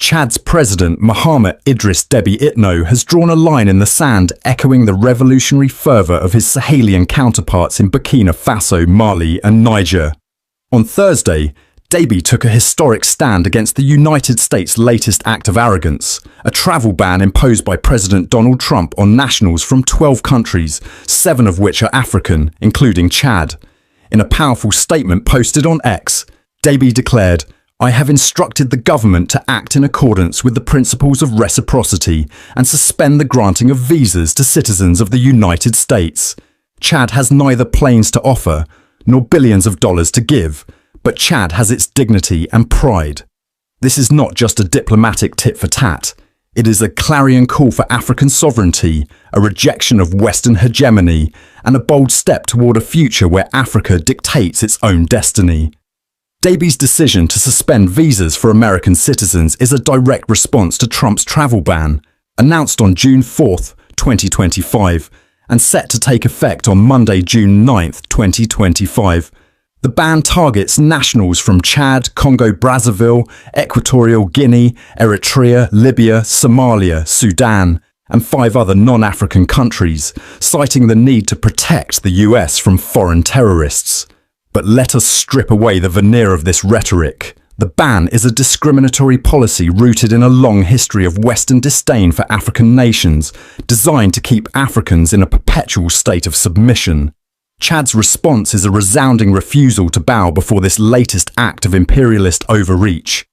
Chad's president, Mohamed Idris Déby Itno, has drawn a line in the sand, echoing the revolutionary fervour of his Sahelian counterparts in Burkina Faso, Mali and Niger. On Thursday, Déby took a historic stand against the United States' latest act of arrogance, a travel ban imposed by President Donald Trump on nationals from 12 countries, 7 of which are African, including Chad. In a powerful statement posted on X, Déby declared, "I have instructed the government to act in accordance with the principles of reciprocity and suspend the granting of visas to citizens of the United States. Chad has neither planes to offer, nor billions of dollars to give, but Chad has its dignity and pride." This is not just a diplomatic tit for tat. It is a clarion call for African sovereignty, a rejection of Western hegemony, and a bold step toward a future where Africa dictates its own destiny. Déby's decision to suspend visas for American citizens is a direct response to Trump's travel ban, announced on June 4, 2025, and set to take effect on Monday, June 9, 2025. The ban targets nationals from Chad, Congo-Brazzaville, Equatorial Guinea, Eritrea, Libya, Somalia, Sudan, and 5 other non-African countries, citing the need to protect the US from foreign terrorists. But let us strip away the veneer of this rhetoric. The ban is a discriminatory policy rooted in a long history of Western disdain for African nations, designed to keep Africans in a perpetual state of submission. Chad's response is a resounding refusal to bow before this latest act of imperialist overreach.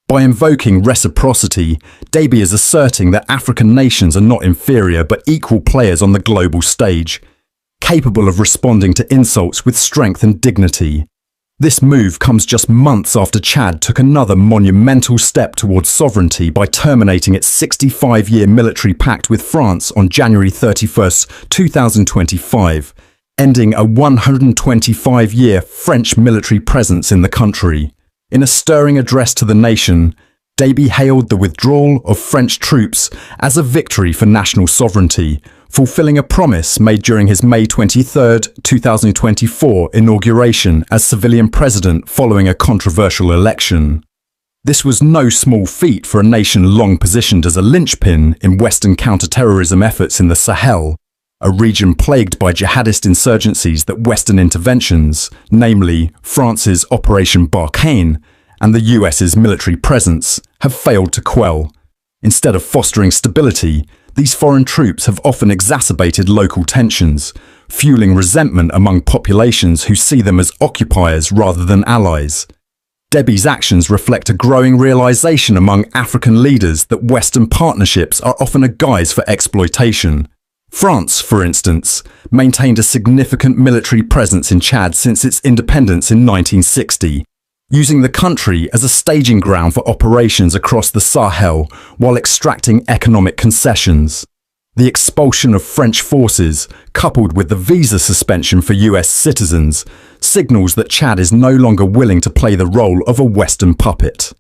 By invoking reciprocity, Déby is asserting that African nations are not inferior but equal players on the global stage, capable of responding to insults with strength and dignity. This move comes just months after Chad took another monumental step towards sovereignty by terminating its 65-year military pact with France on January 31, 2025, ending a 125-year French military presence in the country. In a stirring address to the nation, Déby hailed the withdrawal of French troops as a victory for national sovereignty, fulfilling a promise made during his May 23, 2024 inauguration as civilian president following a controversial election. This was no small feat for a nation long positioned as a linchpin in Western counter-terrorism efforts in the Sahel, a region plagued by jihadist insurgencies that Western interventions, namely France's Operation Barkhane and the US's military presence, have failed to quell. Instead of fostering stability, these foreign troops have often exacerbated local tensions, fueling resentment among populations who see them as occupiers rather than allies. Déby's actions reflect a growing realization among African leaders that Western partnerships are often a guise for exploitation. France, for instance, maintained a significant military presence in Chad since its independence in 1960, using the country as a staging ground for operations across the Sahel while extracting economic concessions. The expulsion of French forces, coupled with the visa suspension for US citizens, signals that Chad is no longer willing to play the role of a Western puppet.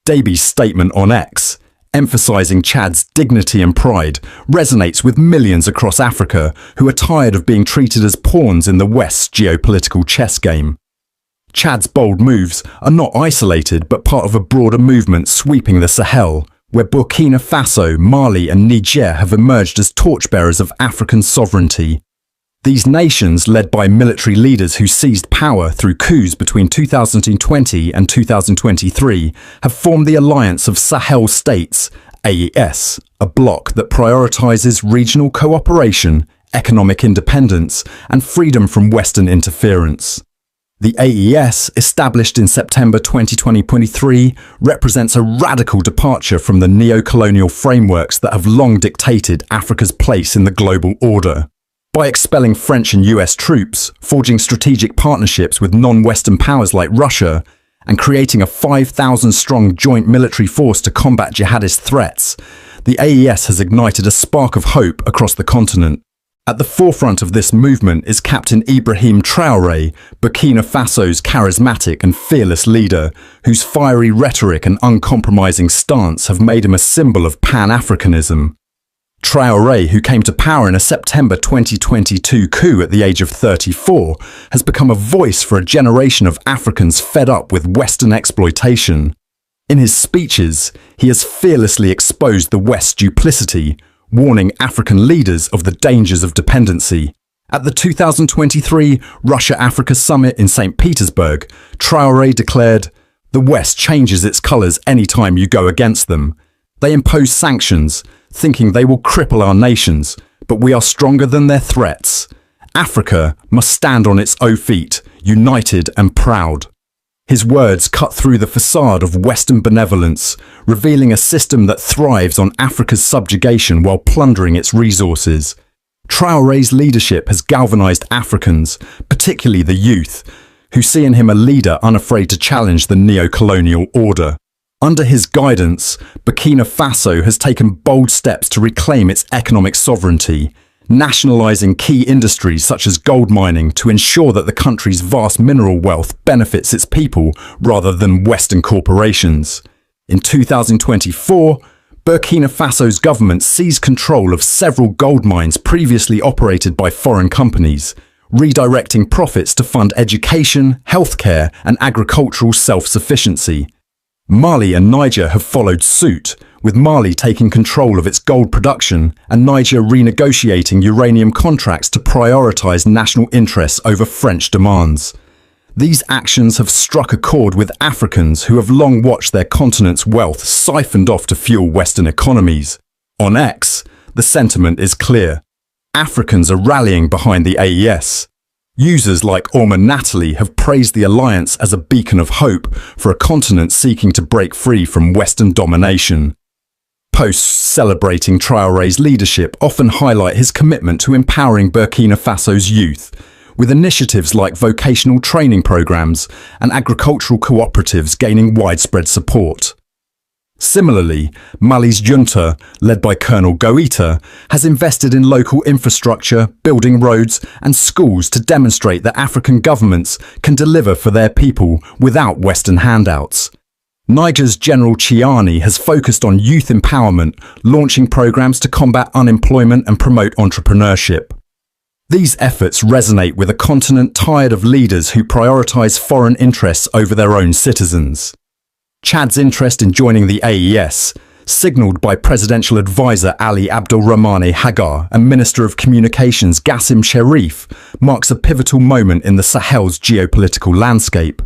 Déby's statement on X, emphasizing Chad's dignity and pride, resonates with millions across Africa who are tired of being treated as pawns in the West's geopolitical chess game. Chad's bold moves are not isolated but part of a broader movement sweeping the Sahel, where Burkina Faso, Mali and Niger have emerged as torchbearers of African sovereignty. These nations, led by military leaders who seized power through coups between 2020 and 2023, have formed the Alliance of Sahel States, AES, a bloc that prioritizes regional cooperation, economic independence, and freedom from Western interference. The AES, established in September 2023, represents a radical departure from the neo-colonial frameworks that have long dictated Africa's place in the global order. By expelling French and US troops, forging strategic partnerships with non-Western powers like Russia, and creating a 5,000-strong joint military force to combat jihadist threats, the AES has ignited a spark of hope across the continent. At the forefront of this movement is Captain Ibrahim Traoré, Burkina Faso's charismatic and fearless leader, whose fiery rhetoric and uncompromising stance have made him a symbol of Pan-Africanism. Traoré, who came to power in a September 2022 coup at the age of 34, has become a voice for a generation of Africans fed up with Western exploitation. In his speeches, he has fearlessly exposed the West's duplicity, warning African leaders of the dangers of dependency. At the 2023 Russia-Africa Summit in St. Petersburg, Traoré declared, "The West changes its colours anytime you go against them. They impose sanctions, thinking they will cripple our nations, but we are stronger than their threats. Africa must stand on its own feet, united and proud." His words cut through the facade of Western benevolence, revealing a system that thrives on Africa's subjugation while plundering its resources. Traoré's leadership has galvanized Africans, particularly the youth, who see in him a leader unafraid to challenge the neo-colonial order. Under his guidance, Burkina Faso has taken bold steps to reclaim its economic sovereignty, nationalizing key industries such as gold mining to ensure that the country's vast mineral wealth benefits its people rather than Western corporations. In 2024, Burkina Faso's government seized control of several gold mines previously operated by foreign companies, redirecting profits to fund education, healthcare, and agricultural self-sufficiency. Mali and Niger have followed suit, with Mali taking control of its gold production and Niger renegotiating uranium contracts to prioritize national interests over French demands. These actions have struck a chord with Africans who have long watched their continent's wealth siphoned off to fuel Western economies. On X, the sentiment is clear. Africans are rallying behind the AES. Users like Orman Natalie have praised the alliance as a beacon of hope for a continent seeking to break free from Western domination. Posts celebrating Traoré's leadership often highlight his commitment to empowering Burkina Faso's youth, with initiatives like vocational training programs and agricultural cooperatives gaining widespread support. Similarly, Mali's junta, led by Colonel Goïta, has invested in local infrastructure, building roads and schools to demonstrate that African governments can deliver for their people without Western handouts. Niger's General Chiani has focused on youth empowerment, launching programs to combat unemployment and promote entrepreneurship. These efforts resonate with a continent tired of leaders who prioritize foreign interests over their own citizens. Chad's interest in joining the AES, signalled by Presidential Advisor Ali Abdelrahmane Hagar and Minister of Communications Gassim Sherif, marks a pivotal moment in the Sahel's geopolitical landscape.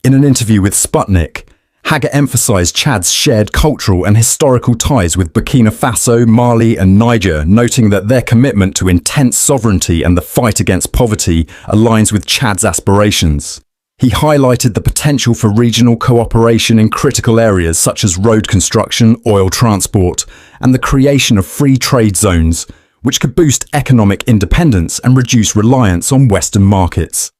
In an interview with Sputnik, Hagar emphasized Chad's shared cultural and historical ties with Burkina Faso, Mali and Niger, noting that their commitment to intense sovereignty and the fight against poverty aligns with Chad's aspirations. He highlighted the potential for regional cooperation in critical areas such as road construction, oil transport, and the creation of free trade zones, which could boost economic independence and reduce reliance on Western markets.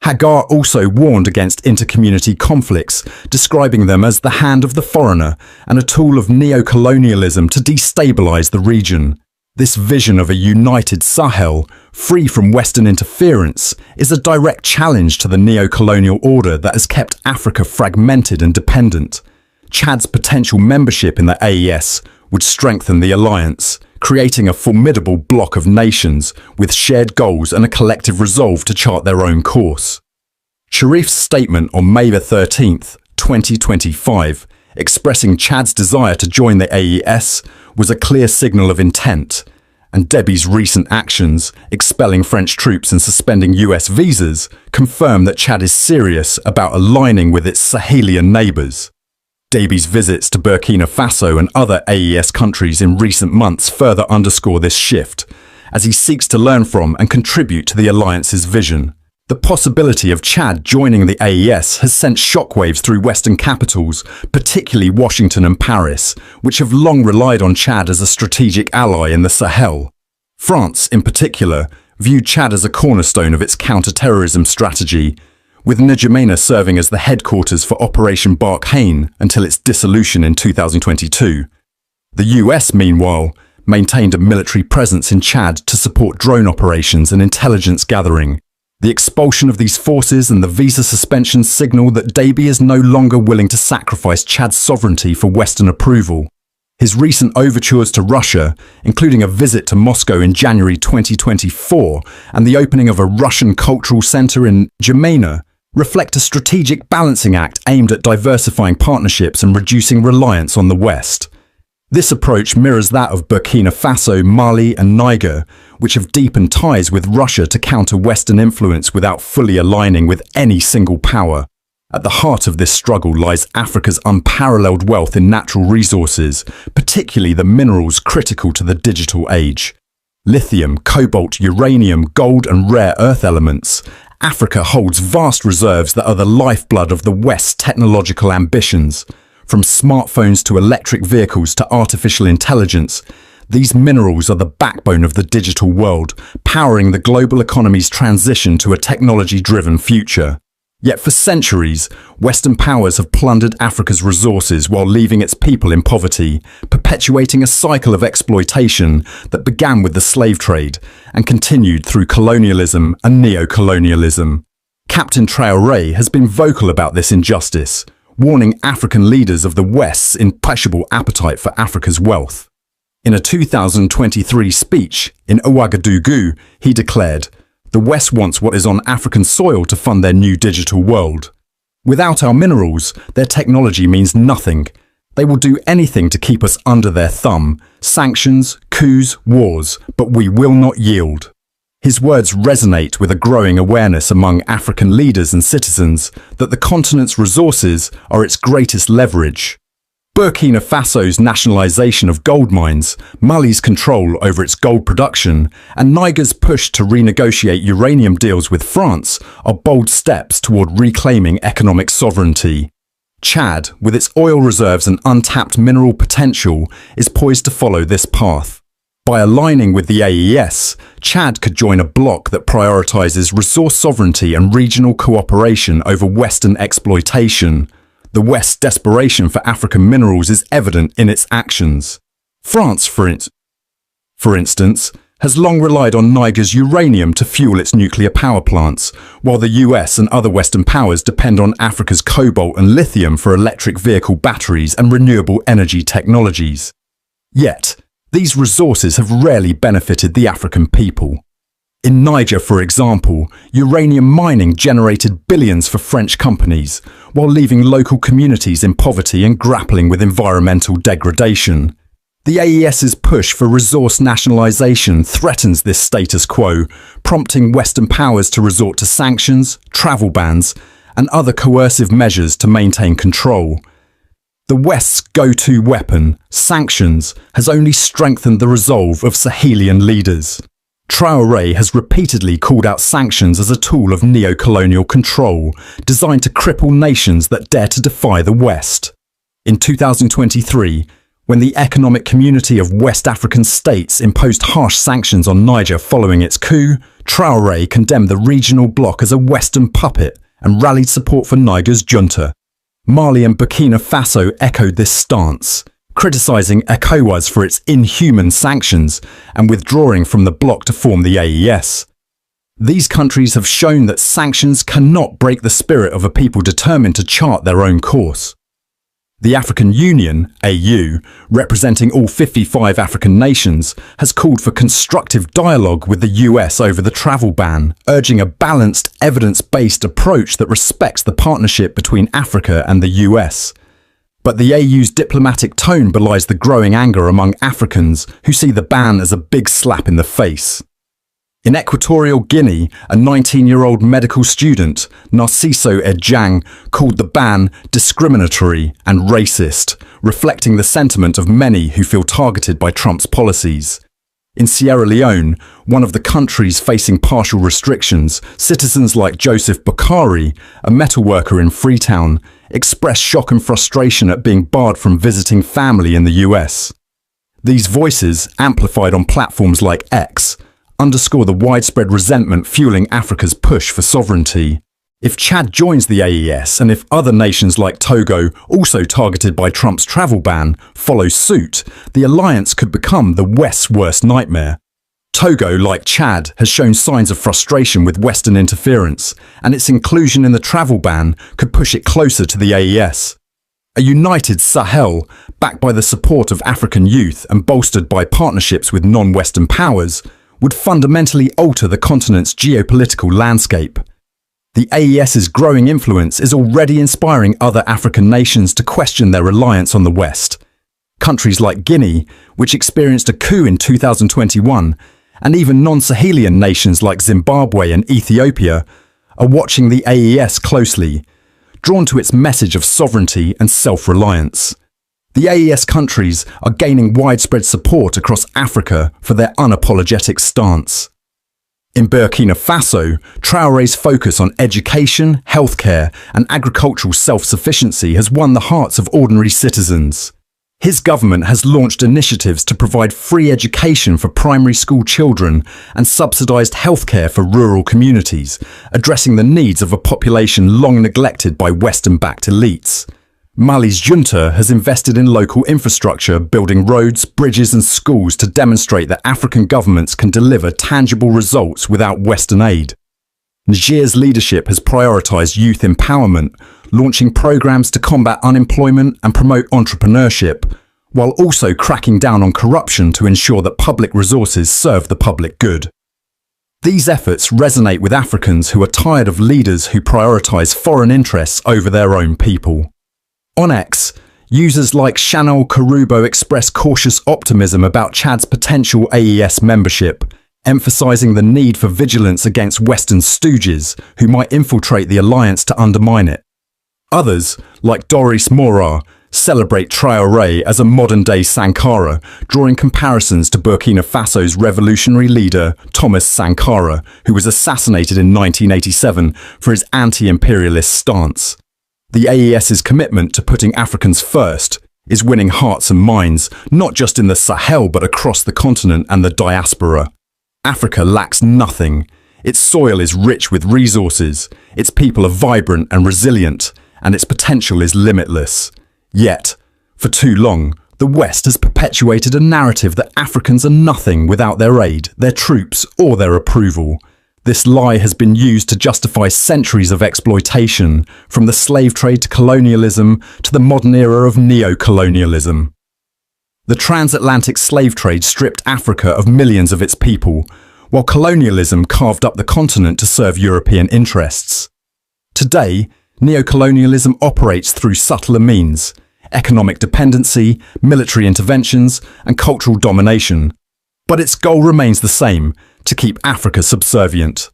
Hagar also warned against intercommunity conflicts, describing them as the hand of the foreigner and a tool of neo-colonialism to destabilize the region. This vision of a united Sahel, free from Western interference, is a direct challenge to the neo-colonial order that has kept Africa fragmented and dependent. Chad's potential membership in the AES would strengthen the alliance, creating a formidable bloc of nations with shared goals and a collective resolve to chart their own course. Sherif's statement on May 13, 2025, expressing Chad's desire to join the AES, was a clear signal of intent, and Debby's recent actions, expelling French troops and suspending US visas, confirm that Chad is serious about aligning with its Sahelian neighbours. Debby's visits to Burkina Faso and other AES countries in recent months further underscore this shift, as he seeks to learn from and contribute to the alliance's vision. The possibility of Chad joining the AES has sent shockwaves through Western capitals, particularly Washington and Paris, which have long relied on Chad as a strategic ally in the Sahel. France, in particular, viewed Chad as a cornerstone of its counter-terrorism strategy, with N'Djamena serving as the headquarters for Operation Barkhane until its dissolution in 2022. The US, meanwhile, maintained a military presence in Chad to support drone operations and intelligence gathering. The expulsion of these forces and the visa suspension signal that Deby is no longer willing to sacrifice Chad's sovereignty for Western approval. His recent overtures to Russia, including a visit to Moscow in January 2024 and the opening of a Russian cultural center in N'Djamena, reflect a strategic balancing act aimed at diversifying partnerships and reducing reliance on the West. This approach mirrors that of Burkina Faso, Mali and Niger, which have deepened ties with Russia to counter Western influence without fully aligning with any single power. At the heart of this struggle lies Africa's unparalleled wealth in natural resources, particularly the minerals critical to the digital age. Lithium, cobalt, uranium, gold and rare earth elements. Africa holds vast reserves that are the lifeblood of the West's technological ambitions. From smartphones to electric vehicles to artificial intelligence, these minerals are the backbone of the digital world, powering the global economy's transition to a technology-driven future. Yet for centuries, Western powers have plundered Africa's resources while leaving its people in poverty, perpetuating a cycle of exploitation that began with the slave trade and continued through colonialism and neo-colonialism. Captain Traoré has been vocal about this injustice, warning African leaders of the West's insatiable appetite for Africa's wealth. In a 2023 speech in Ouagadougou, he declared, "The West wants what is on African soil to fund their new digital world. Without our minerals, their technology means nothing. They will do anything to keep us under their thumb, sanctions, coups, wars, but we will not yield." His words resonate with a growing awareness among African leaders and citizens that the continent's resources are its greatest leverage. Burkina Faso's nationalization of gold mines, Mali's control over its gold production, and Niger's push to renegotiate uranium deals with France are bold steps toward reclaiming economic sovereignty. Chad, with its oil reserves and untapped mineral potential, is poised to follow this path. By aligning with the AES, Chad could join a bloc that prioritizes resource sovereignty and regional cooperation over Western exploitation. The West's desperation for African minerals is evident in its actions. France, for instance, has long relied on Niger's uranium to fuel its nuclear power plants, while the US and other Western powers depend on Africa's cobalt and lithium for electric vehicle batteries and renewable energy technologies. Yet, these resources have rarely benefited the African people. In Niger, for example, uranium mining generated billions for French companies, while leaving local communities in poverty and grappling with environmental degradation. The AES's push for resource nationalization threatens this status quo, prompting Western powers to resort to sanctions, travel bans, and other coercive measures to maintain control. The West's go-to weapon, sanctions, has only strengthened the resolve of Sahelian leaders. Traoré has repeatedly called out sanctions as a tool of neo-colonial control, designed to cripple nations that dare to defy the West. In 2023, when the Economic Community of West African States imposed harsh sanctions on Niger following its coup, Traoré condemned the regional bloc as a Western puppet and rallied support for Niger's junta. Mali and Burkina Faso echoed this stance, criticizing ECOWAS for its inhuman sanctions and withdrawing from the bloc to form the AES. These countries have shown that sanctions cannot break the spirit of a people determined to chart their own course. The African Union, AU, representing all 55 African nations, has called for constructive dialogue with the US over the travel ban, urging a balanced, evidence-based approach that respects the partnership between Africa and the US. But the AU's diplomatic tone belies the growing anger among Africans who see the ban as a big slap in the face. In Equatorial Guinea, a 19-year-old medical student, Narciso Edjang, called the ban discriminatory and racist, reflecting the sentiment of many who feel targeted by Trump's policies. In Sierra Leone, one of the countries facing partial restrictions, citizens like Joseph Bakari, a metal worker in Freetown, expressed shock and frustration at being barred from visiting family in the US. These voices, amplified on platforms like X, underscore the widespread resentment fueling Africa's push for sovereignty. If Chad joins the AES and if other nations like Togo, also targeted by Trump's travel ban, follow suit, the alliance could become the West's worst nightmare. Togo, like Chad, has shown signs of frustration with Western interference, and its inclusion in the travel ban could push it closer to the AES. A united Sahel, backed by the support of African youth and bolstered by partnerships with non-Western powers, would fundamentally alter the continent's geopolitical landscape. The AES's growing influence is already inspiring other African nations to question their reliance on the West. Countries like Guinea, which experienced a coup in 2021, and even non-Sahelian nations like Zimbabwe and Ethiopia, are watching the AES closely, drawn to its message of sovereignty and self-reliance. The AES countries are gaining widespread support across Africa for their unapologetic stance. In Burkina Faso, Traoré's focus on education, healthcare, and agricultural self-sufficiency has won the hearts of ordinary citizens. His government has launched initiatives to provide free education for primary school children and subsidized healthcare for rural communities, addressing the needs of a population long neglected by Western-backed elites. Mali's junta has invested in local infrastructure, building roads, bridges and schools to demonstrate that African governments can deliver tangible results without Western aid. Niger's leadership has prioritized youth empowerment, launching programs to combat unemployment and promote entrepreneurship, while also cracking down on corruption to ensure that public resources serve the public good. These efforts resonate with Africans who are tired of leaders who prioritize foreign interests over their own people. On X, users like Chanel Karubo express cautious optimism about Chad's potential AES membership, emphasizing the need for vigilance against Western stooges who might infiltrate the alliance to undermine it. Others, like Doris Mora, celebrate Traoré as a modern-day Sankara, drawing comparisons to Burkina Faso's revolutionary leader Thomas Sankara, who was assassinated in 1987 for his anti-imperialist stance. The AES's commitment to putting Africans first is winning hearts and minds, not just in the Sahel but across the continent and the diaspora. Africa lacks nothing. Its soil is rich with resources, its people are vibrant and resilient, and its potential is limitless. Yet, for too long, the West has perpetuated a narrative that Africans are nothing without their aid, their troops, or their approval. This lie has been used to justify centuries of exploitation, from the slave trade to colonialism to the modern era of neo-colonialism. The transatlantic slave trade stripped Africa of millions of its people, while colonialism carved up the continent to serve European interests. Today, neo-colonialism operates through subtler means: economic dependency, military interventions, and cultural domination. But its goal remains the same: to keep Africa subservient.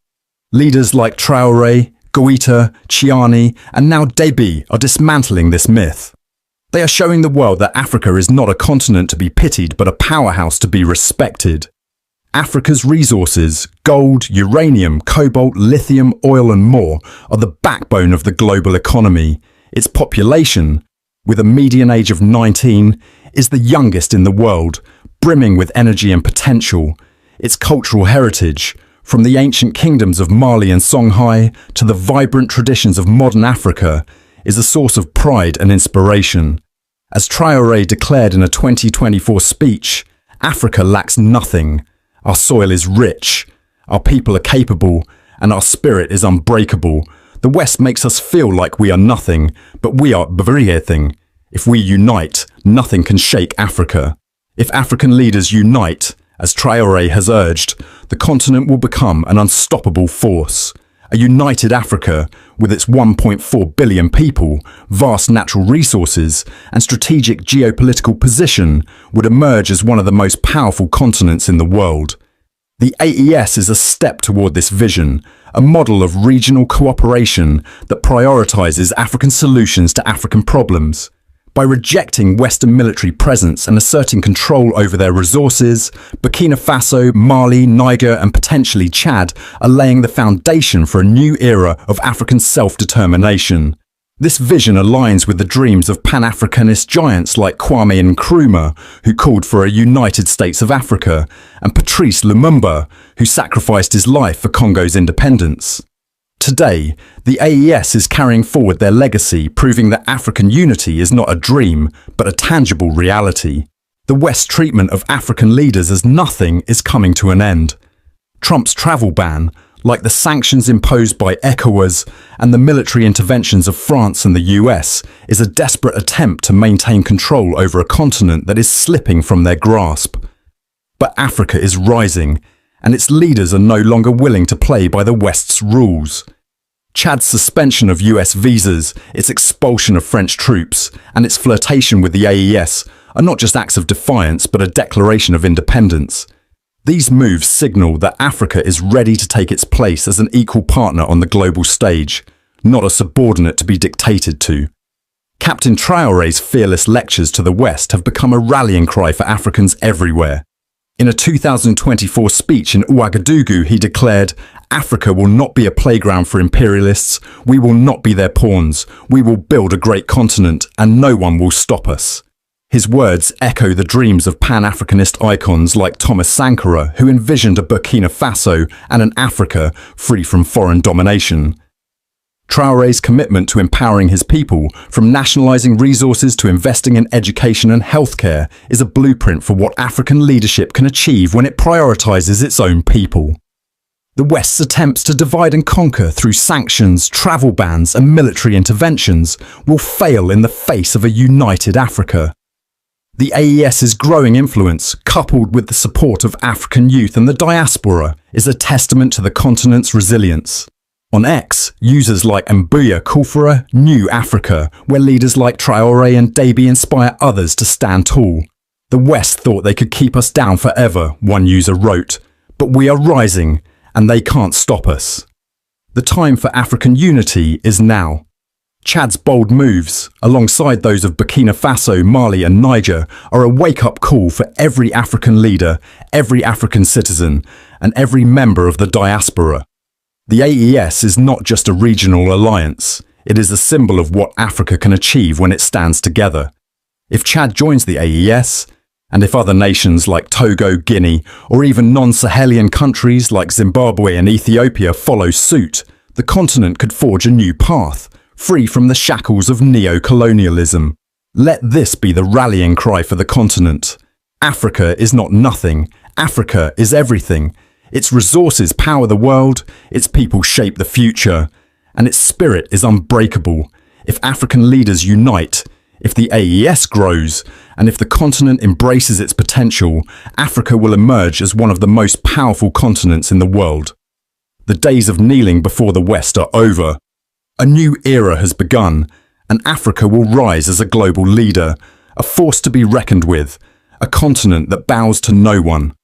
Leaders like Traoré, Goïta, Chiani, and now Déby are dismantling this myth. They are showing the world that Africa is not a continent to be pitied, but a powerhouse to be respected. Africa's resources, gold, uranium, cobalt, lithium, oil and more, are the backbone of the global economy. Its population, with a median age of 19, is the youngest in the world, brimming with energy and potential. Its cultural heritage, from the ancient kingdoms of Mali and Songhai to the vibrant traditions of modern Africa, is a source of pride and inspiration. As Traoré declared in a 2024 speech, Africa lacks nothing. Our soil is rich, our people are capable, and our spirit is unbreakable. The West makes us feel like we are nothing, but we are everything. If we unite, nothing can shake Africa. If African leaders unite, as Traoré has urged, the continent will become an unstoppable force. A united Africa, with its 1.4 billion people, vast natural resources, and strategic geopolitical position, would emerge as one of the most powerful continents in the world. The AES is a step toward this vision, a model of regional cooperation that prioritizes African solutions to African problems. By rejecting Western military presence and asserting control over their resources, Burkina Faso, Mali, Niger and potentially Chad are laying the foundation for a new era of African self-determination. This vision aligns with the dreams of Pan-Africanist giants like Kwame Nkrumah, who called for a United States of Africa, and Patrice Lumumba, who sacrificed his life for Congo's independence. Today, the AES is carrying forward their legacy, proving that African unity is not a dream, but a tangible reality. The West's treatment of African leaders as nothing is coming to an end. Trump's travel ban, like the sanctions imposed by ECOWAS and the military interventions of France and the US, is a desperate attempt to maintain control over a continent that is slipping from their grasp. But Africa is rising, and its leaders are no longer willing to play by the West's rules. Chad's suspension of US visas, its expulsion of French troops, and its flirtation with the AES are not just acts of defiance but a declaration of independence. These moves signal that Africa is ready to take its place as an equal partner on the global stage, not a subordinate to be dictated to. Captain Traoré's fearless lectures to the West have become a rallying cry for Africans everywhere. In a 2024 speech in Ouagadougou, he declared, "Africa will not be a playground for imperialists. We will not be their pawns. We will build a great continent, and no one will stop us." His words echo the dreams of Pan-Africanist icons like Thomas Sankara, who envisioned a Burkina Faso and an Africa free from foreign domination. Traoré's commitment to empowering his people, from nationalising resources to investing in education and healthcare, is a blueprint for what African leadership can achieve when it prioritises its own people. The West's attempts to divide and conquer through sanctions, travel bans and military interventions will fail in the face of a united Africa. The AES's growing influence, coupled with the support of African youth and the diaspora, is a testament to the continent's resilience. On X, users like Mbuya call for a new Africa, where leaders like Traoré and Déby inspire others to stand tall. "The West thought they could keep us down forever," one user wrote, "but we are rising, and they can't stop us." The time for African unity is now. Chad's bold moves, alongside those of Burkina Faso, Mali and Niger, are a wake-up call for every African leader, every African citizen, and every member of the diaspora. The AES is not just a regional alliance, it is a symbol of what Africa can achieve when it stands together. If Chad joins the AES, and if other nations like Togo, Guinea, or even non-Sahelian countries like Zimbabwe and Ethiopia follow suit, the continent could forge a new path, free from the shackles of neo-colonialism. Let this be the rallying cry for the continent. Africa is not nothing, Africa is everything. Its resources power the world, its people shape the future, and its spirit is unbreakable. If African leaders unite, if the AES grows, and if the continent embraces its potential, Africa will emerge as one of the most powerful continents in the world. The days of kneeling before the West are over. A new era has begun, and Africa will rise as a global leader, a force to be reckoned with, a continent that bows to no one.